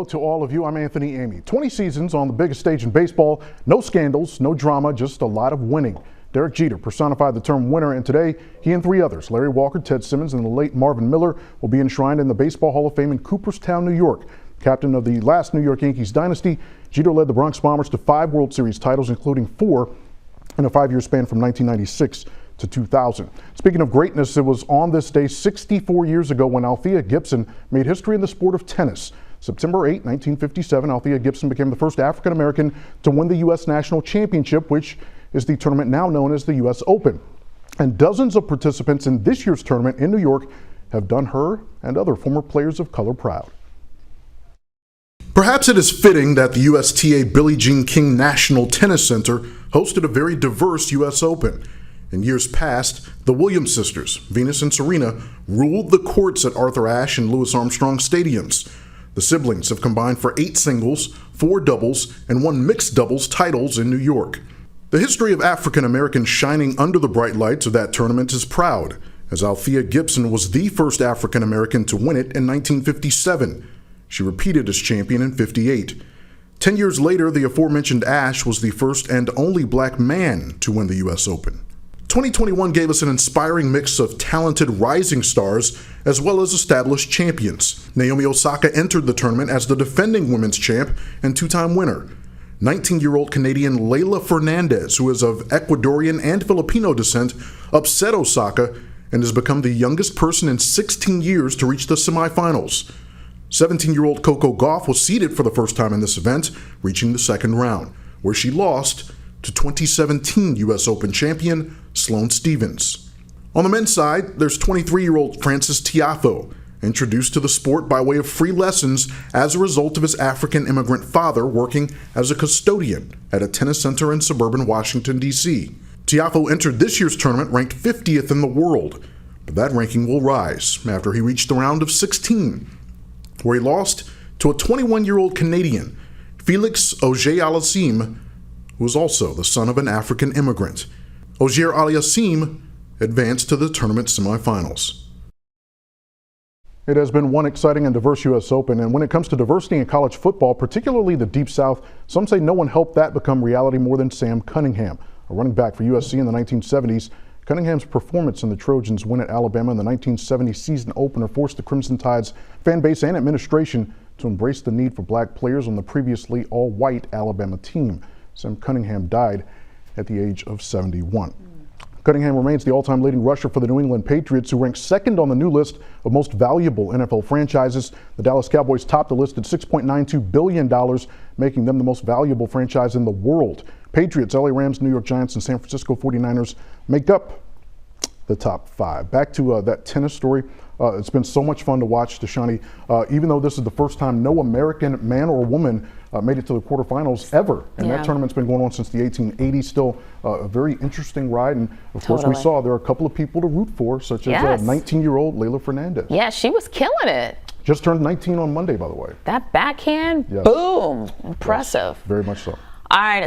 To all of you, I'm Anthony Amy. 20 seasons on the biggest stage in baseball, no scandals, no drama, just a lot of winning. Derek Jeter personified the term winner, and today he and three others, Larry Walker, Ted Simmons, and the late Marvin Miller, will be enshrined in the Baseball Hall of Fame in Cooperstown, New York. Captain of the last New York Yankees dynasty, Jeter led the Bronx Bombers to 5 World Series titles, including 4 in a 5-year span from 1996 to 2000. Speaking of greatness, it was on this day 64 years ago when Althea Gibson made history in the sport of tennis. September 8, 1957, Althea Gibson became the first African-American to win the U.S. National Championship, which is the tournament now known as the U.S. Open. And dozens of participants in this year's tournament in New York have done her and other former players of color proud. Perhaps it is fitting that the USTA Billie Jean King National Tennis Center hosted a very diverse U.S. Open. In years past, the Williams sisters, Venus and Serena, ruled the courts at Arthur Ashe and Louis Armstrong stadiums. The siblings have combined for 8 singles, 4 doubles, and 1 mixed doubles titles in New York. The history of African Americans shining under the bright lights of that tournament is proud, as Althea Gibson was the first African American to win it in 1957. She repeated as champion in '58. 10 years later, the aforementioned Ashe was the first and only black man to win the U.S. Open. 2021 gave us an inspiring mix of talented rising stars as well as established champions. Naomi Osaka entered the tournament as the defending women's champ and 2-time winner. 19-year-old Canadian Leylah Fernandez, who is of Ecuadorian and Filipino descent, upset Osaka and has become the youngest person in 16 years to reach the semifinals. 17-year-old Coco Gauff was seeded for the first time in this event, reaching the second round, where she lost to 2017 U.S. Open champion Sloane Stephens. On the men's side, there's 23-year-old Francis Tiafoe, introduced to the sport by way of free lessons as a result of his African immigrant father working as a custodian at a tennis center in suburban Washington, D.C. Tiafoe entered this year's tournament ranked 50th in the world, but that ranking will rise after he reached the round of 16, where he lost to a 21-year-old Canadian, Felix Auger-Aliassime, who was also the son of an African immigrant. Auger-Aliassime advanced to the tournament semifinals. It has been one exciting and diverse U.S. Open, and when it comes to diversity in college football, particularly the Deep South, some say no one helped that become reality more than Sam Cunningham. A running back for USC in the 1970s, Cunningham's performance in the Trojans' win at Alabama in the 1970 season opener forced the Crimson Tide's fan base and administration to embrace the need for black players on the previously all-white Alabama team. Sam Cunningham died at the age of 71. Cunningham remains the all-time leading rusher for the New England Patriots, who ranks second on the new list of most valuable NFL franchises. The Dallas Cowboys topped the list at $6.92 billion, making them the most valuable franchise in the world. Patriots, LA Rams, New York Giants, and San Francisco 49ers make up the top 5. Back to that tennis story. It's been so much fun to watch, Deshani. Even though this is the first time no American man or woman made it to the quarterfinals ever. And that tournament's been going on since the 1880s. Still a very interesting ride. And of course, we saw there are a couple of people to root for, such as 19-year-old Leylah Fernandez. Yeah, she was killing it. Just turned 19 on Monday, by the way. That backhand, boom, impressive. Yes, very much so. All right.